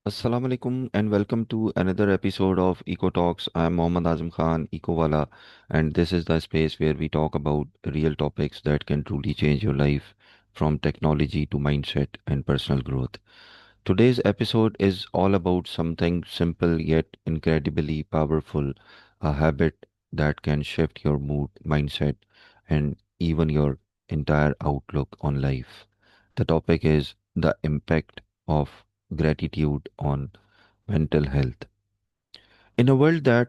Assalamu alaikum and welcome to another episode of Eco Talks. I'm Muhammad Azam Khan, Ecowala, and this is the space where we talk about real topics that can truly change your life from technology to mindset and personal growth. Today's episode is all about something simple yet incredibly powerful, a habit that can shift your mood, mindset, and even your entire outlook on life. The topic is the impact of gratitude on mental health. In a world that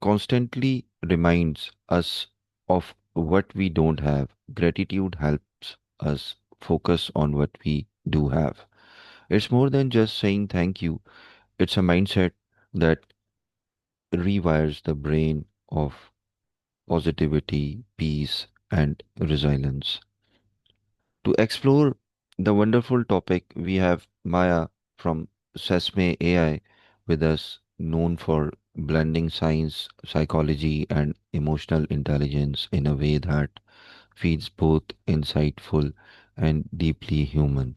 constantly reminds us of what we don't have, gratitude helps us focus on what we do have. It's more than just saying thank you, it's a mindset that rewires the brain of positivity, peace, and resilience. To explore the wonderful topic, we have Maya from Sesame AI with us, known for blending science, psychology, and emotional intelligence in a way that feels both insightful and deeply human.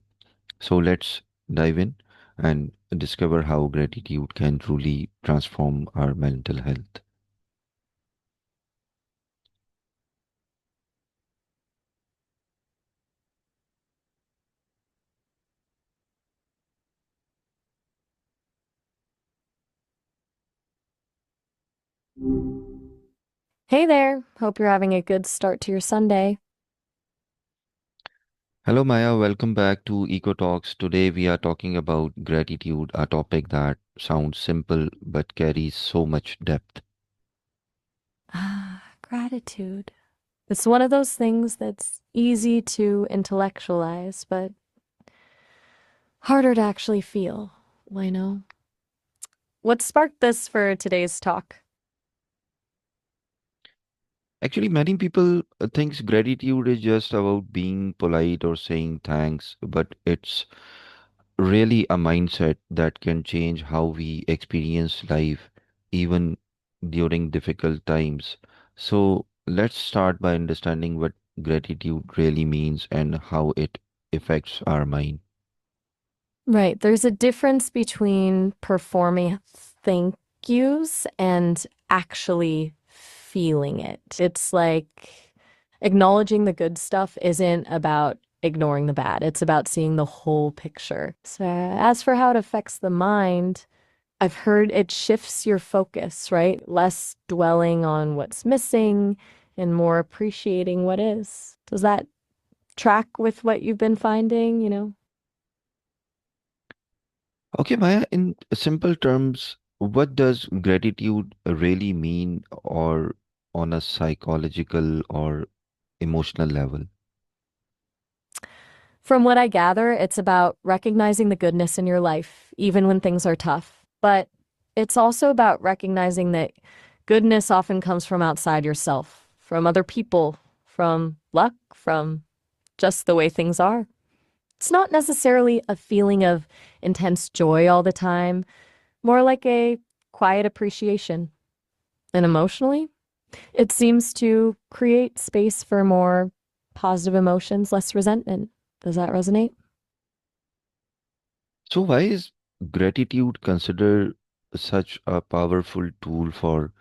So let's dive in and discover how gratitude can truly transform our mental health. Hey there. Hope you're having a good start to your Sunday. Hello, Maya. Welcome back to Eco Talks. Today we are talking about gratitude, a topic that sounds simple but carries so much depth. Gratitude. It's one of those things that's easy to intellectualize, but harder to actually feel. I know. What sparked this for today's talk? Actually, many people thinks gratitude is just about being polite or saying thanks, but it's really a mindset that can change how we experience life, even during difficult times. So let's start by understanding what gratitude really means and how it affects our mind. Right. There's a difference between performing thank yous and actually feeling it. It's like acknowledging the good stuff isn't about ignoring the bad, it's about seeing the whole picture. So, as for how it affects the mind, I've heard it shifts your focus, right? Less dwelling on what's missing and more appreciating what is. Does that track with what you've been finding? Okay, Maya, in simple terms, what does gratitude really mean or on a psychological or emotional level? From what I gather, it's about recognizing the goodness in your life, even when things are tough. But it's also about recognizing that goodness often comes from outside yourself, from other people, from luck, from just the way things are. It's not necessarily a feeling of intense joy all the time, more like a quiet appreciation. And emotionally, it seems to create space for more positive emotions, less resentment. Does that resonate? So why is gratitude considered such a powerful tool for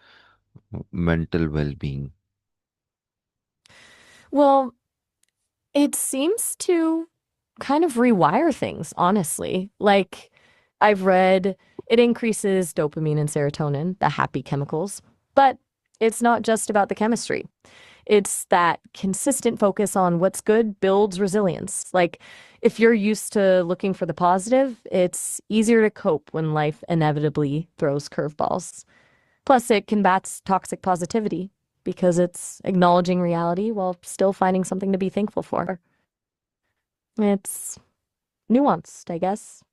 mental well-being? Well, it seems to kind of rewire things, honestly. Like I've read it increases dopamine and serotonin, the happy chemicals, but it's not just about the chemistry. It's that consistent focus on what's good builds resilience. Like if you're used to looking for the positive, it's easier to cope when life inevitably throws curveballs. Plus, it combats toxic positivity because it's acknowledging reality while still finding something to be thankful for. It's nuanced, I guess.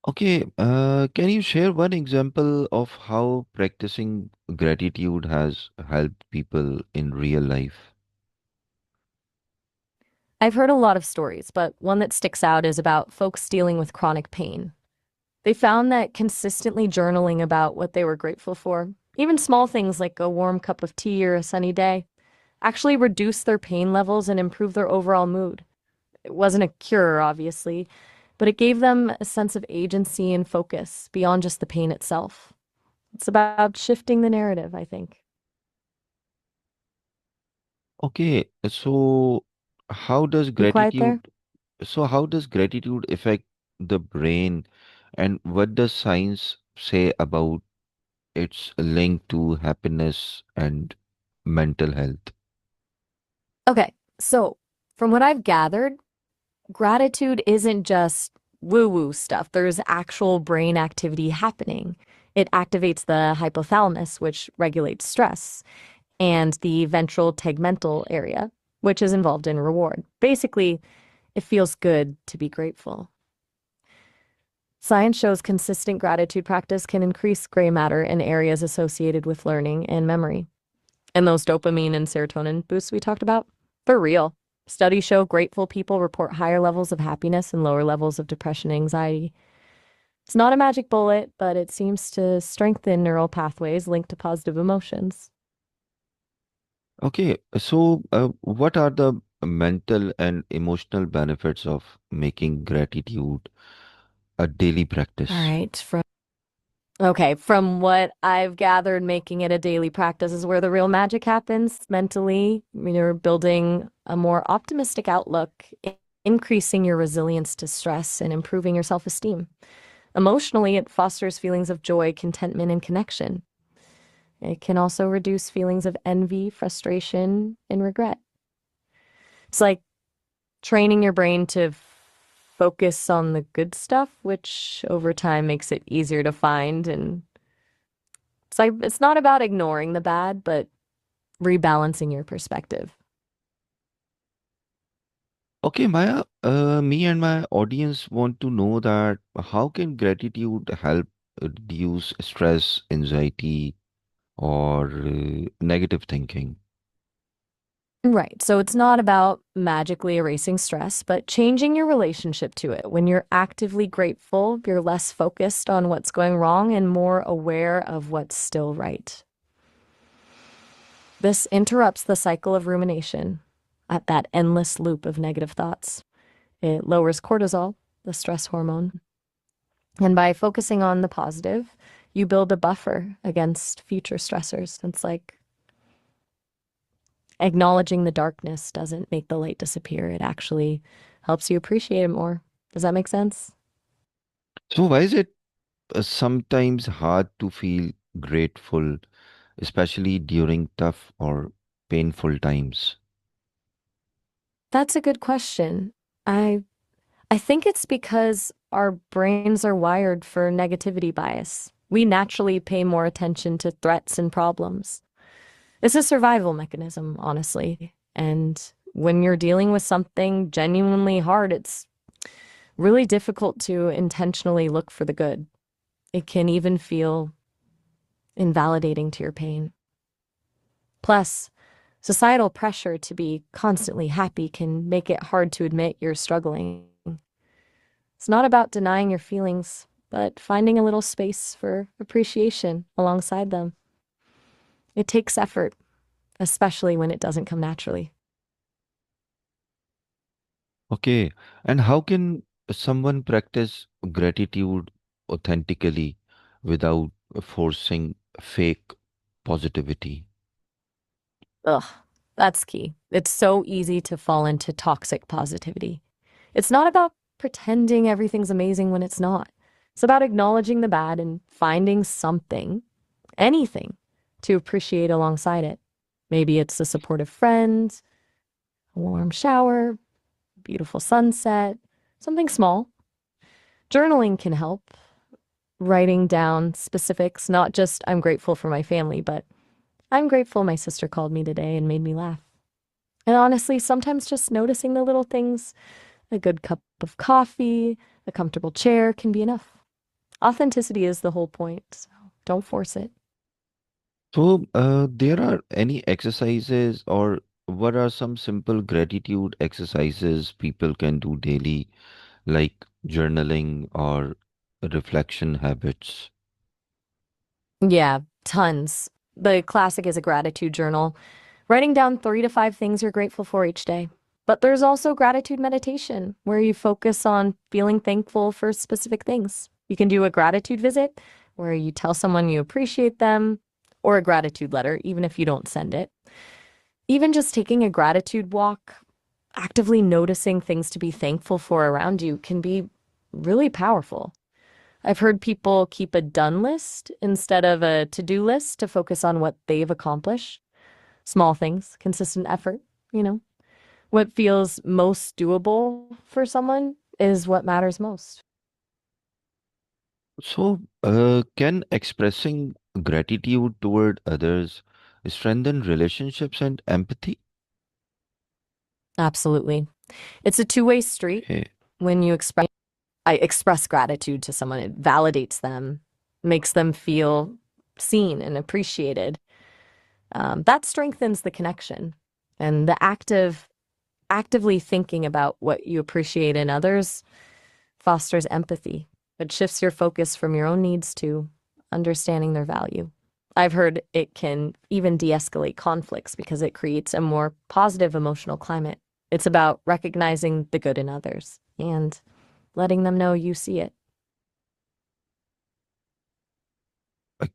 Okay, can you share one example of how practicing gratitude has helped people in real life? I've heard a lot of stories, but one that sticks out is about folks dealing with chronic pain. They found that consistently journaling about what they were grateful for, even small things like a warm cup of tea or a sunny day, actually reduced their pain levels and improved their overall mood. It wasn't a cure, obviously, but it gave them a sense of agency and focus beyond just the pain itself. It's about shifting the narrative, I think. Okay, so how does You quiet gratitude there? how does gratitude affect the brain, and what does science say about its link to happiness and mental health? Okay, so from what I've gathered, gratitude isn't just woo woo stuff. There's actual brain activity happening. It activates the hypothalamus, which regulates stress, and the ventral tegmental area, which is involved in reward. Basically, it feels good to be grateful. Science shows consistent gratitude practice can increase gray matter in areas associated with learning and memory. And those dopamine and serotonin boosts we talked about, they're real. Studies show grateful people report higher levels of happiness and lower levels of depression and anxiety. It's not a magic bullet, but it seems to strengthen neural pathways linked to positive emotions. Okay, so what are the mental and emotional benefits of making gratitude a daily All practice? right, from what I've gathered, making it a daily practice is where the real magic happens mentally. You're building a more optimistic outlook, increasing your resilience to stress, and improving your self esteem. Emotionally, it fosters feelings of joy, contentment, and connection. It can also reduce feelings of envy, frustration, and regret. It's like training your brain to focus on the good stuff, which over time makes it easier to find. And it's not about ignoring the bad, but rebalancing your perspective. Okay, Maya, me and my audience want to know that how can gratitude help reduce stress, anxiety, or negative thinking? Right. So it's not about magically erasing stress, but changing your relationship to it. When you're actively grateful, you're less focused on what's going wrong and more aware of what's still right. This interrupts the cycle of rumination at that endless loop of negative thoughts. It lowers cortisol, the stress hormone. And by focusing on the positive, you build a buffer against future stressors. It's like acknowledging the darkness doesn't make the light disappear. It actually helps you appreciate it more. Does that make sense? So why is it sometimes hard to feel grateful, especially during tough or painful times? That's a good question. I I think it's because our brains are wired for negativity bias. We naturally pay more attention to threats and problems. It's a survival mechanism, honestly. And when you're dealing with something genuinely hard, it's really difficult to intentionally look for the good. It can even feel invalidating to your pain. Plus, societal pressure to be constantly happy can make it hard to admit you're struggling. It's not about denying your feelings, but finding a little space for appreciation alongside them. It takes effort, especially when it doesn't come naturally. Okay, and how can someone practice gratitude authentically without forcing fake positivity? Ugh, that's key. It's so easy to fall into toxic positivity. It's not about pretending everything's amazing when it's not. It's about acknowledging the bad and finding something, anything, to appreciate alongside it. Maybe it's a supportive friend, a warm shower, beautiful sunset, something small. Journaling can help, writing down specifics, not just I'm grateful for my family, but I'm grateful my sister called me today and made me laugh. And honestly, sometimes just noticing the little things, a good cup of coffee, a comfortable chair can be enough. Authenticity is the whole point, so don't force it. So, there are any exercises, or what are some simple gratitude exercises people can do daily, like journaling or reflection habits? Yeah, tons. The classic is a gratitude journal, writing down 3 to 5 things you're grateful for each day. But there's also gratitude meditation, where you focus on feeling thankful for specific things. You can do a gratitude visit, where you tell someone you appreciate them, or a gratitude letter, even if you don't send it. Even just taking a gratitude walk, actively noticing things to be thankful for around you can be really powerful. I've heard people keep a done list instead of a to do list to focus on what they've accomplished. Small things, consistent effort, you know. What feels most doable for someone is what matters most. So, can expressing gratitude toward others strengthen relationships and empathy? Absolutely. It's a two-way street. Okay. When I express gratitude to someone, it validates them, makes them feel seen and appreciated. That strengthens the connection. And the actively thinking about what you appreciate in others fosters empathy. It shifts your focus from your own needs to understanding their value. I've heard it can even de escalate conflicts because it creates a more positive emotional climate. It's about recognizing the good in others and letting them know you see it.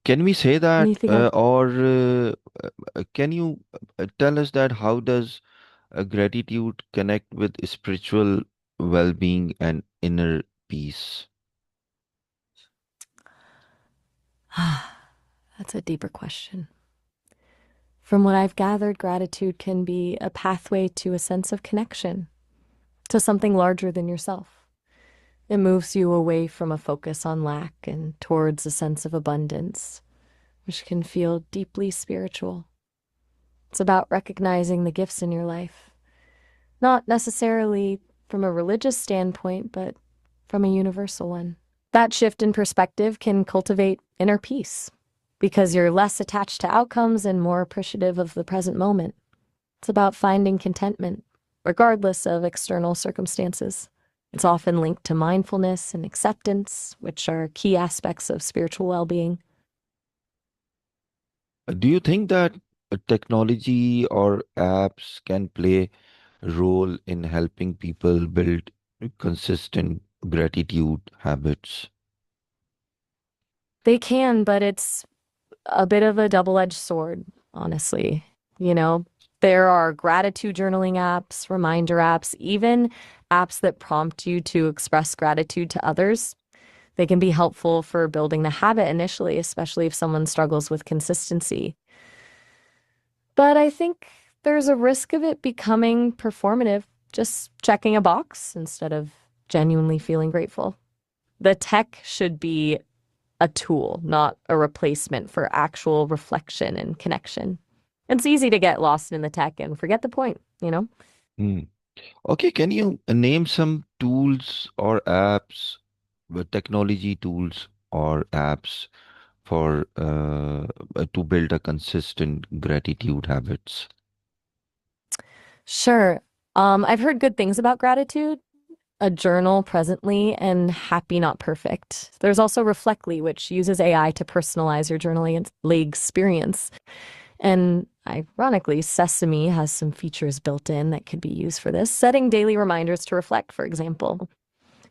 Can we say that, Anything else? or can you tell us that how does gratitude connect with spiritual well-being and inner peace? That's a deeper question. From what I've gathered, gratitude can be a pathway to a sense of connection, to something larger than yourself. It moves you away from a focus on lack and towards a sense of abundance, which can feel deeply spiritual. It's about recognizing the gifts in your life, not necessarily from a religious standpoint, but from a universal one. That shift in perspective can cultivate inner peace because you're less attached to outcomes and more appreciative of the present moment. It's about finding contentment, regardless of external circumstances. It's often linked to mindfulness and acceptance, which are key aspects of spiritual well being. Do you think that technology or apps can play a role in helping people build consistent gratitude habits? They can, but it's a bit of a double edged sword, honestly. You know, there are gratitude journaling apps, reminder apps, even apps that prompt you to express gratitude to others. They can be helpful for building the habit initially, especially if someone struggles with consistency. But I think there's a risk of it becoming performative, just checking a box instead of genuinely feeling grateful. The tech should be a tool, not a replacement for actual reflection and connection. It's easy to get lost in the tech and forget the point, you know? Hmm. Okay, can you name some tools or apps, technology tools or apps for to build a consistent gratitude habits? Sure. I've heard good things about gratitude, a journal presently, and Happy Not Perfect. There's also Reflectly, which uses AI to personalize your journaling experience. And ironically, Sesame has some features built in that could be used for this, setting daily reminders to reflect, for example.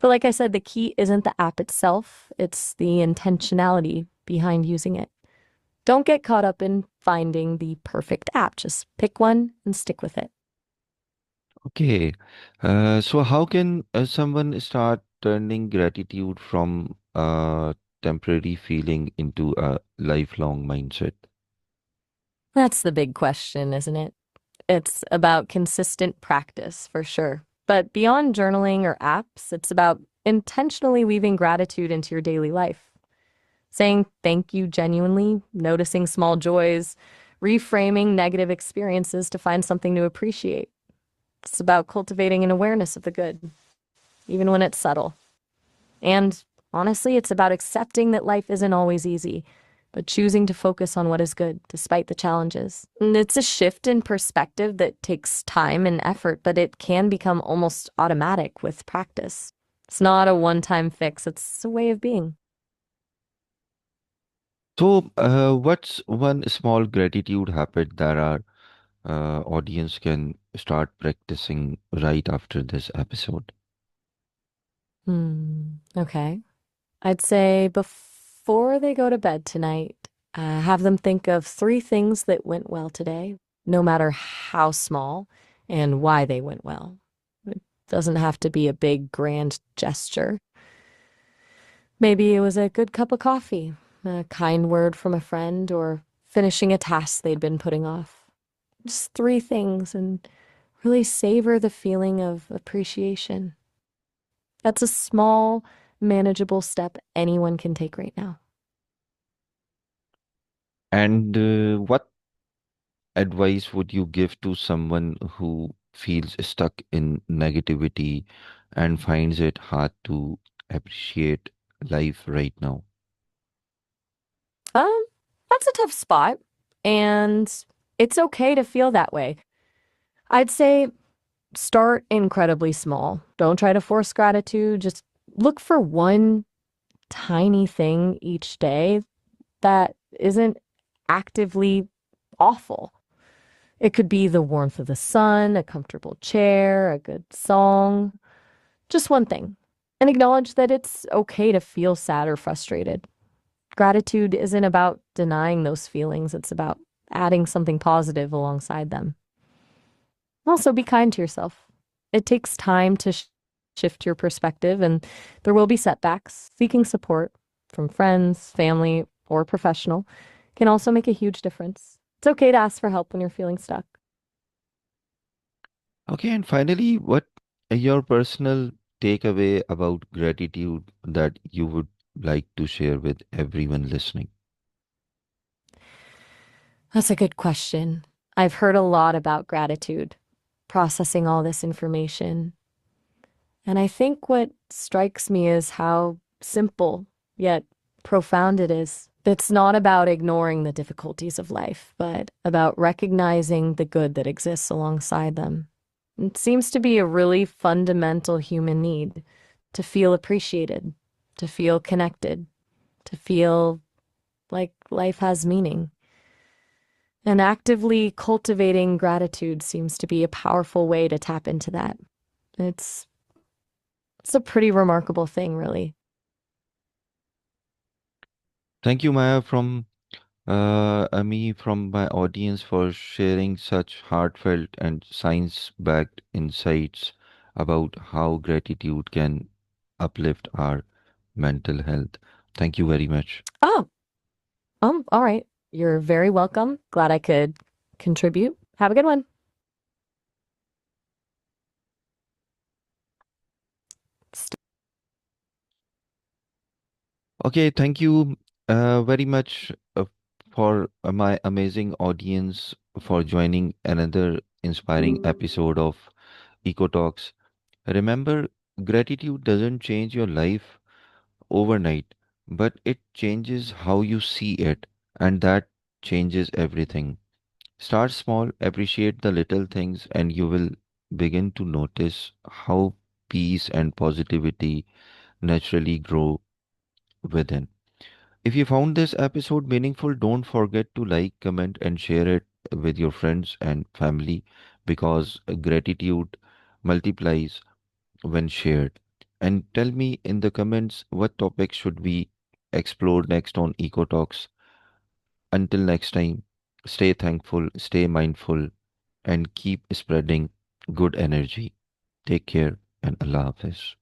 But like I said, the key isn't the app itself, it's the intentionality behind using it. Don't get caught up in finding the perfect app. Just pick one and stick with it. Okay, so how can someone start turning gratitude from a temporary feeling into a lifelong mindset? That's the big question, isn't it? It's about consistent practice for sure. But beyond journaling or apps, it's about intentionally weaving gratitude into your daily life. Saying thank you genuinely, noticing small joys, reframing negative experiences to find something to appreciate. It's about cultivating an awareness of the good, even when it's subtle. And honestly, it's about accepting that life isn't always easy, but choosing to focus on what is good despite the challenges. And it's a shift in perspective that takes time and effort, but it can become almost automatic with practice. It's not a one time fix, it's a way of being. So, what's one small gratitude habit that are audience can start practicing right after this episode? Okay. I'd say before they go to bed tonight, have them think of three things that went well today, no matter how small, and why they went well. It doesn't have to be a big, grand gesture. Maybe it was a good cup of coffee, a kind word from a friend, or finishing a task they'd been putting off. Just three things and really savor the feeling of appreciation. That's a small, manageable step anyone can take right now. And what advice would you give to someone who feels stuck in negativity and finds it hard to appreciate life right now? Um, that's a tough spot, and it's okay to feel that way. I'd say start incredibly small. Don't try to force gratitude. Just look for one tiny thing each day that isn't actively awful. It could be the warmth of the sun, a comfortable chair, a good song, just one thing. And acknowledge that it's okay to feel sad or frustrated. Gratitude isn't about denying those feelings, it's about adding something positive alongside them. Also, be kind to yourself. It takes time to shift your perspective, and there will be setbacks. Seeking support from friends, family, or professional can also make a huge difference. It's okay to ask for help when you're feeling stuck. Okay, and finally, what your personal takeaway about gratitude that you would like to share with everyone listening? That's a good question. I've heard a lot about gratitude, processing all this information. And I think what strikes me is how simple yet profound it is. It's not about ignoring the difficulties of life, but about recognizing the good that exists alongside them. It seems to be a really fundamental human need to feel appreciated, to feel connected, to feel like life has meaning. And actively cultivating gratitude seems to be a powerful way to tap into that. It's it's a pretty remarkable thing, really. Thank you, Maya, from me, from my audience, for sharing such heartfelt and science-backed insights about how gratitude can uplift our mental health. Thank you very much. Oh, all right. You're very welcome. Glad I could contribute. Have a good one. Okay, thank you very much for my amazing audience for joining another inspiring episode of Eco Talks. Remember, gratitude doesn't change your life overnight, but it changes how you see it, and that changes everything. Start small, appreciate the little things, and you will begin to notice how peace and positivity naturally grow within. If you found this episode meaningful, don't forget to like, comment, and share it with your friends and family because gratitude multiplies when shared. And tell me in the comments what topics should we explore next on Eco Talks. Until next time, stay thankful, stay mindful, and keep spreading good energy. Take care and Allah Hafiz.